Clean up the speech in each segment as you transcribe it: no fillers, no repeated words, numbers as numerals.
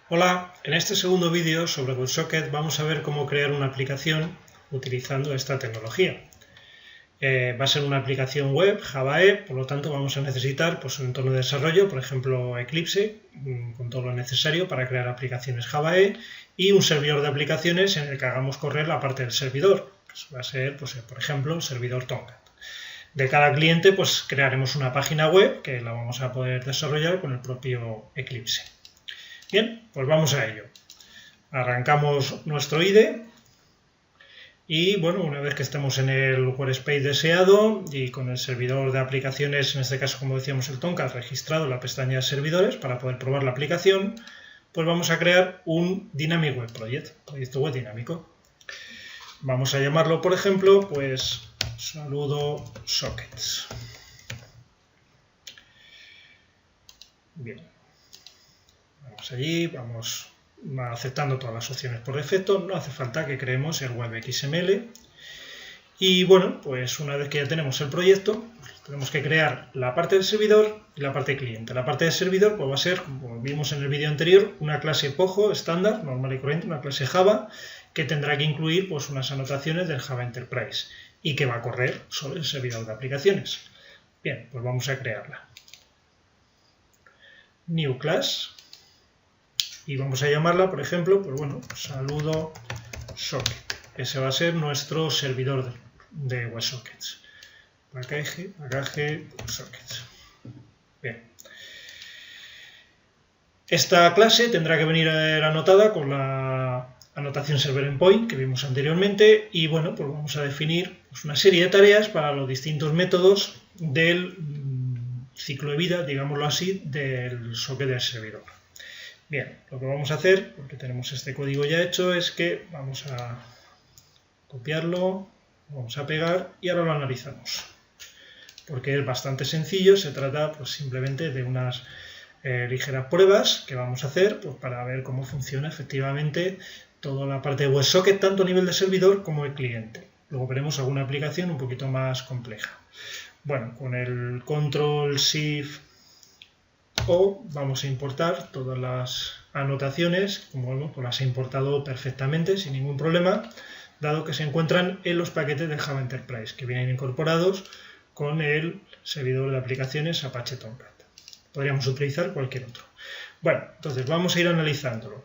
Hola, en este segundo vídeo sobre WebSocket vamos a ver cómo crear una aplicación utilizando esta tecnología. Va a ser una aplicación web, JavaE, por lo tanto vamos a necesitar un entorno de desarrollo, por ejemplo Eclipse, con todo lo necesario para crear aplicaciones JavaE y un servidor de aplicaciones en el que hagamos correr la parte del servidor. Va a ser, por ejemplo, el servidor Tomcat. De cada cliente crearemos una página web que la vamos a poder desarrollar con el propio Eclipse. Bien, pues vamos a ello. Arrancamos nuestro IDE y una vez que estemos en el workspace deseado y con el servidor de aplicaciones, en este caso como decíamos el Tomcat, registrado en la pestaña de servidores para poder probar la aplicación, pues vamos a crear un Dynamic Web Project, proyecto web dinámico. Vamos a llamarlo, por ejemplo, saludo sockets. Bien. Vamos allí, vamos aceptando todas las opciones por defecto, no hace falta que creemos el web XML. Y una vez que ya tenemos el proyecto, tenemos que crear la parte del servidor y la parte cliente. La parte del servidor va a ser, como vimos en el vídeo anterior, una clase Pojo estándar, normal y corriente, una clase Java, que tendrá que incluir unas anotaciones del Java Enterprise y que va a correr sobre el servidor de aplicaciones. Bien, pues vamos a crearla. New class. Y vamos a llamarla, por ejemplo, saludo socket. Ese va a ser nuestro servidor de WebSockets. Package sockets. Bien. Esta clase tendrá que venir anotada con la anotación server endpoint que vimos anteriormente y vamos a definir una serie de tareas para los distintos métodos del ciclo de vida, digámoslo así, del socket del servidor. Bien, lo que vamos a hacer, porque tenemos este código ya hecho, es que vamos a copiarlo, vamos a pegar y ahora lo analizamos. Porque es bastante sencillo, se trata simplemente de unas ligeras pruebas que vamos a hacer para ver cómo funciona efectivamente toda la parte de WebSocket, tanto a nivel de servidor como de cliente. Luego veremos alguna aplicación un poquito más compleja. Bueno, con el Control-Shift O vamos a importar todas las anotaciones, como vemos, las he importado perfectamente sin ningún problema, dado que se encuentran en los paquetes de Java Enterprise, que vienen incorporados con el servidor de aplicaciones Apache Tomcat. Podríamos utilizar cualquier otro. Bueno, entonces vamos a ir analizándolo.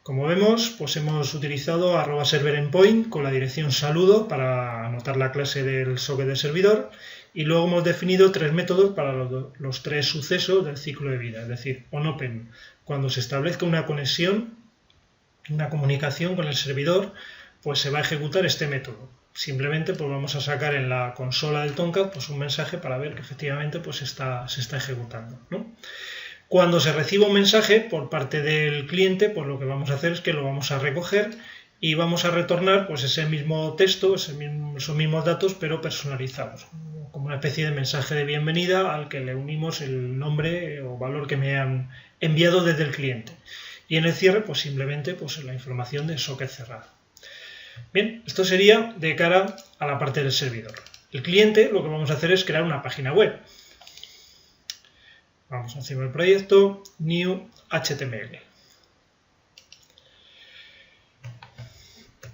Como vemos, hemos utilizado @serverendpoint con la dirección saludo para anotar la clase del socket del servidor y luego hemos definido tres métodos para los tres sucesos del ciclo de vida, es decir, onOpen, cuando se establezca una conexión, una comunicación con el servidor, se va a ejecutar este método. Simplemente vamos a sacar en la consola del Tomcat un mensaje para ver que efectivamente se está ejecutando, ¿no? Cuando se reciba un mensaje por parte del cliente, lo que vamos a hacer es que lo vamos a recoger y vamos a retornar ese mismo texto, esos mismos datos, pero personalizados, como una especie de mensaje de bienvenida al que le unimos el nombre o valor que me han enviado desde el cliente. Y en el cierre, simplemente la información de socket cerrado. Bien, esto sería de cara a la parte del servidor. El cliente, lo que vamos a hacer es crear una página web. Vamos encima del proyecto, New HTML.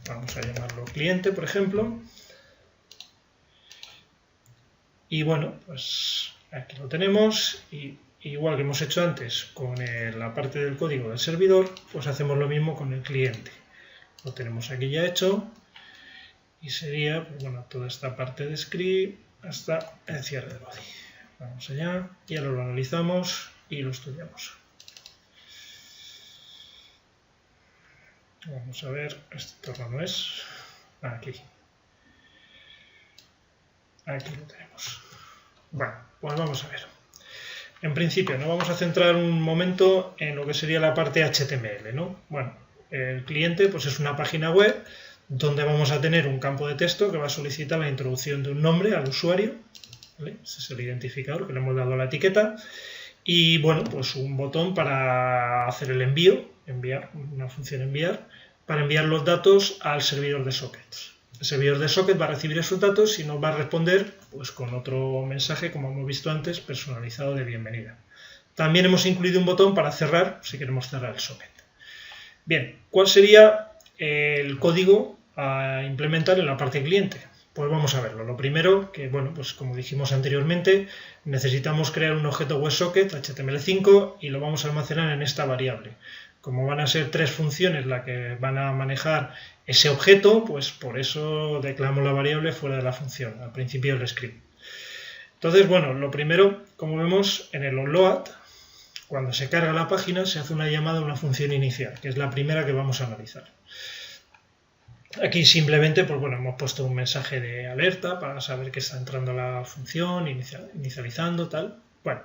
Vamos a llamarlo cliente, por ejemplo. Y aquí lo tenemos. Y igual que hemos hecho antes con la parte del código del servidor, hacemos lo mismo con el cliente. Lo tenemos aquí ya hecho. Y sería, toda esta parte de script hasta el cierre de body. Vamos allá y ahora lo analizamos y lo estudiamos. Vamos a ver, este entorno no es. Aquí. Aquí lo tenemos. Bueno, vamos a ver. En principio, nos vamos a centrar un momento en lo que sería la parte HTML, ¿no? El cliente es una página web donde vamos a tener un campo de texto que va a solicitar la introducción de un nombre al usuario. ¿Vale? Ese es el identificador que le hemos dado a la etiqueta y un botón para hacer el enviar, una función enviar, para enviar los datos al servidor de sockets. El servidor de socket va a recibir esos datos y nos va a responder con otro mensaje, como hemos visto antes, personalizado de bienvenida. También hemos incluido un botón para cerrar, si queremos cerrar el socket. Bien, ¿cuál sería el código a implementar en la parte cliente? Pues vamos a verlo. Lo primero, que bueno, pues como dijimos anteriormente, necesitamos crear un objeto WebSocket HTML5 y lo vamos a almacenar en esta variable. Como van a ser 3 funciones las que van a manejar ese objeto, pues por eso declaramos la variable fuera de la función, al principio del script. Entonces, bueno, lo primero, como vemos en el onload, cuando se carga la página se hace una llamada a una función inicial, que es la primera que vamos a analizar. Aquí simplemente, pues bueno, hemos puesto un mensaje de alerta para saber que está entrando la función, inicializando, tal. Bueno,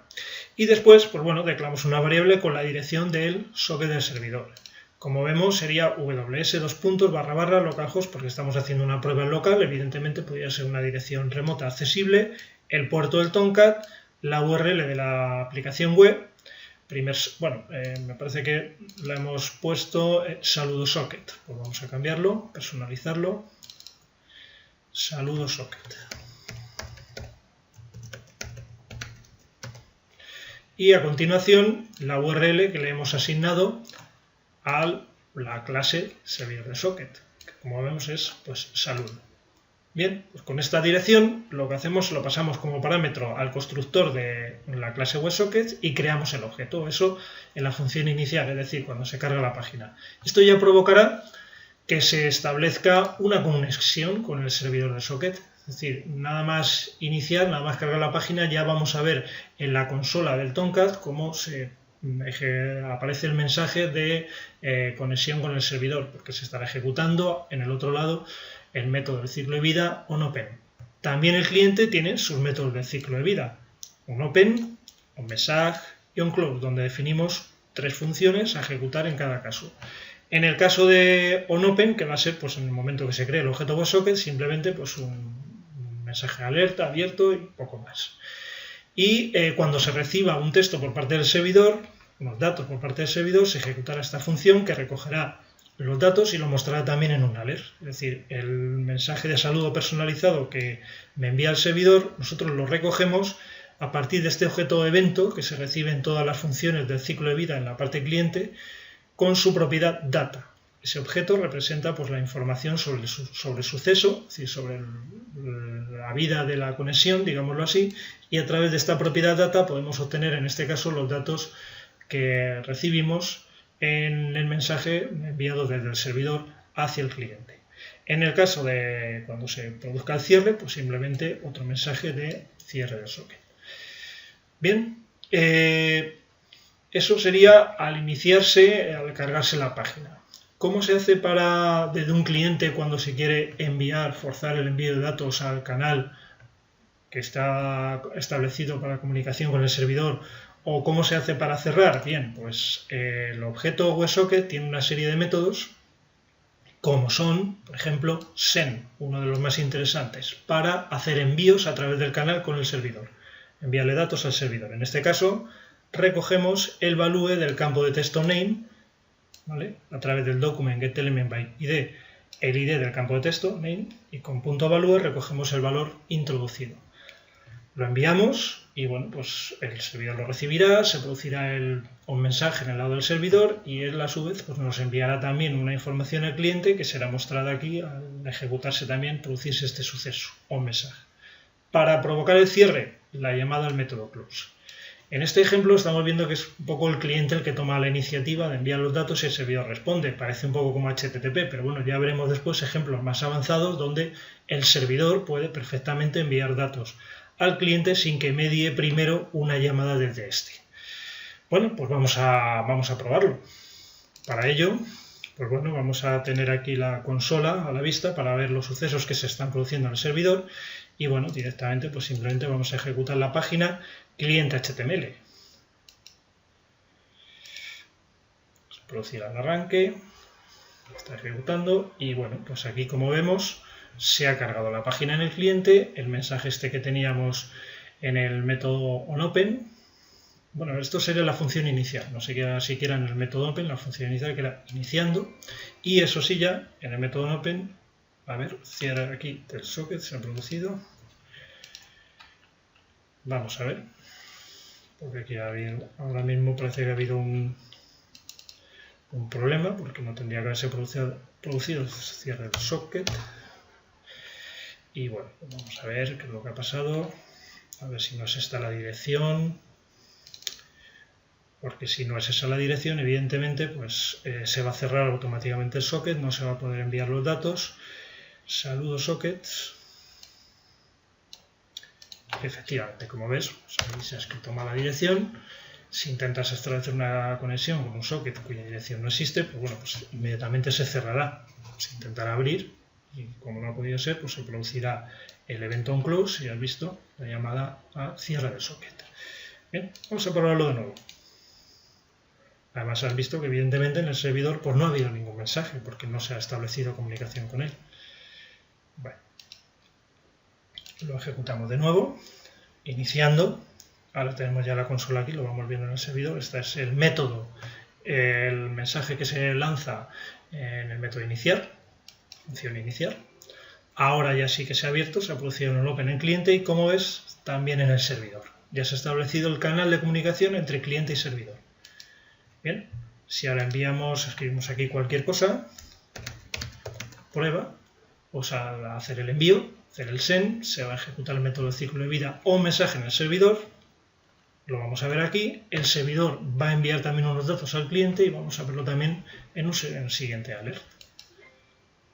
y después, pues bueno, declaramos una variable con la dirección del socket del servidor. Como vemos, sería ws://localhost, porque estamos haciendo una prueba en local, evidentemente podría ser una dirección remota accesible, el puerto del Tomcat, la URL de la aplicación web. Me parece que la hemos puesto saludo socket. Pues vamos a cambiarlo, personalizarlo. Saludo socket. Y a continuación la URL que le hemos asignado a la clase servidor de socket, que como vemos es pues saludo. Bien, pues con esta dirección lo que hacemos lo pasamos como parámetro al constructor de la clase WebSocket y creamos el objeto. Eso en la función inicial, es decir, cuando se carga la página. Esto ya provocará que se establezca una conexión con el servidor de socket. Es decir, nada más iniciar, nada más cargar la página, ya vamos a ver en la consola del Tomcat cómo aparece el mensaje de conexión con el servidor, porque se estará ejecutando en el otro lado el método del ciclo de vida onOpen. También el cliente tiene sus métodos del ciclo de vida, onOpen, onMessage y onClose, donde definimos 3 funciones a ejecutar en cada caso. En el caso de onOpen, que va a ser pues en el momento que se cree el objeto WebSocket, simplemente pues un mensaje de alerta abierto y poco más. Y cuando se reciba un texto por parte del servidor, unos datos por parte del servidor, se ejecutará esta función que recogerá los datos y lo mostrará también en un alert. Es decir, el mensaje de saludo personalizado que me envía el servidor, nosotros lo recogemos a partir de este objeto evento que se recibe en todas las funciones del ciclo de vida en la parte cliente con su propiedad data. Ese objeto representa pues, la información sobre el suceso, es decir, sobre la vida de la conexión, digámoslo así, y a través de esta propiedad data podemos obtener en este caso los datos que recibimos en el mensaje enviado desde el servidor hacia el cliente. En el caso de cuando se produzca el cierre, pues simplemente otro mensaje de cierre del socket. Bien, eso sería al iniciarse, al cargarse la página. ¿Cómo se hace desde un cliente cuando se quiere forzar el envío de datos al canal que está establecido para comunicación con el servidor? ¿O cómo se hace para cerrar? Bien, pues el objeto WebSocket tiene una serie de métodos como son, por ejemplo, send, uno de los más interesantes, para hacer envíos a través del canal con el servidor. Enviarle datos al servidor. En este caso, recogemos el value del campo de texto name, ¿vale? A través del document getElementById, el ID del campo de texto name, y con .value recogemos el valor introducido. Lo enviamos y bueno, pues el servidor lo recibirá, se producirá un mensaje en el lado del servidor y él a su vez pues nos enviará también una información al cliente que será mostrada aquí al ejecutarse también, producirse este suceso, onMessage. Para provocar el cierre, la llamada al método close. En este ejemplo estamos viendo que es un poco el cliente el que toma la iniciativa de enviar los datos y el servidor responde. Parece un poco como HTTP, pero bueno, ya veremos después ejemplos más avanzados donde el servidor puede perfectamente enviar datos al cliente sin que medie primero una llamada desde este. Bueno, pues vamos a probarlo. Para ello, pues bueno, vamos a tener aquí la consola a la vista para ver los sucesos que se están produciendo en el servidor y bueno, directamente pues simplemente vamos a ejecutar la página cliente HTML. Se producirá el arranque, está ejecutando y bueno, pues aquí como vemos se ha cargado la página en el cliente, el mensaje este que teníamos en el método onOpen. Bueno, esto sería la función inicial, no sé qué siquiera en el método open, la función inicial que era iniciando, y eso sí ya, en el método open, a ver, cierre aquí del socket, se ha producido. Vamos a ver, porque aquí ahora mismo parece que ha habido un problema porque no tendría que haberse producido el cierre del socket. Y bueno, vamos a ver qué es lo que ha pasado, a ver si no es esta la dirección, porque si no es esa la dirección, evidentemente pues se va a cerrar automáticamente el socket, no se va a poder enviar los datos. Saludos sockets. Efectivamente, como ves, pues ahí se ha escrito mal la dirección. Si intentas establecer una conexión con un socket cuya dirección no existe, pues bueno, pues inmediatamente se cerrará. Se intentará abrir y como no ha podido ser, pues se producirá el evento onClose y has visto la llamada a cierre del socket. Bien, vamos a probarlo de nuevo. Además has visto que evidentemente en el servidor pues no ha habido ningún mensaje porque no se ha establecido comunicación con él. Bueno, lo ejecutamos de nuevo, iniciando. Ahora tenemos ya la consola aquí, lo vamos viendo en el servidor. Este es el método, el mensaje que se lanza en el método iniciar, función iniciar. Ahora ya sí que se ha abierto, se ha producido en el Open en cliente y como ves, también en el servidor. Ya se ha establecido el canal de comunicación entre cliente y servidor. Bien, si ahora enviamos, escribimos aquí cualquier cosa, prueba, pues al hacer el envío, hacer el send, se va a ejecutar el método de ciclo de vida o mensaje en el servidor. Lo vamos a ver aquí, el servidor va a enviar también unos datos al cliente y vamos a verlo también en el siguiente alert.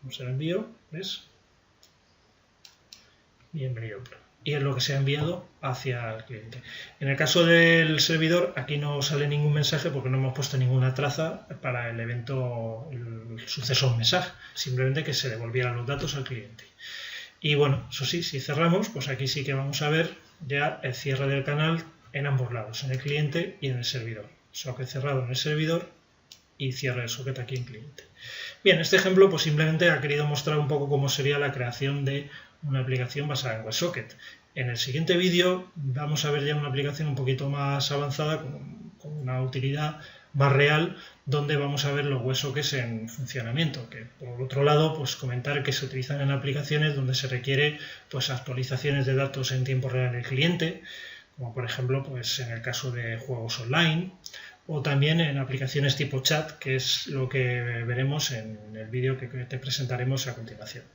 Vamos al envío, ¿ves? Bienvenido. Y es lo que se ha enviado hacia el cliente. En el caso del servidor, aquí no sale ningún mensaje porque no hemos puesto ninguna traza para el evento, el sucesor mensaje, simplemente que se devolvieran los datos al cliente. Y bueno, eso sí, si cerramos, pues aquí sí que vamos a ver ya el cierre del canal en ambos lados, en el cliente y en el servidor. Socket cerrado en el servidor y cierre del socket aquí en cliente. Bien, este ejemplo pues simplemente ha querido mostrar un poco cómo sería la creación de una aplicación basada en WebSocket. En el siguiente vídeo vamos a ver ya una aplicación un poquito más avanzada con una utilidad más real donde vamos a ver los WebSockets en funcionamiento, que por otro lado pues comentar que se utilizan en aplicaciones donde se requiere pues actualizaciones de datos en tiempo real del cliente, como por ejemplo pues en el caso de juegos online o también en aplicaciones tipo chat, que es lo que veremos en el vídeo que te presentaremos a continuación.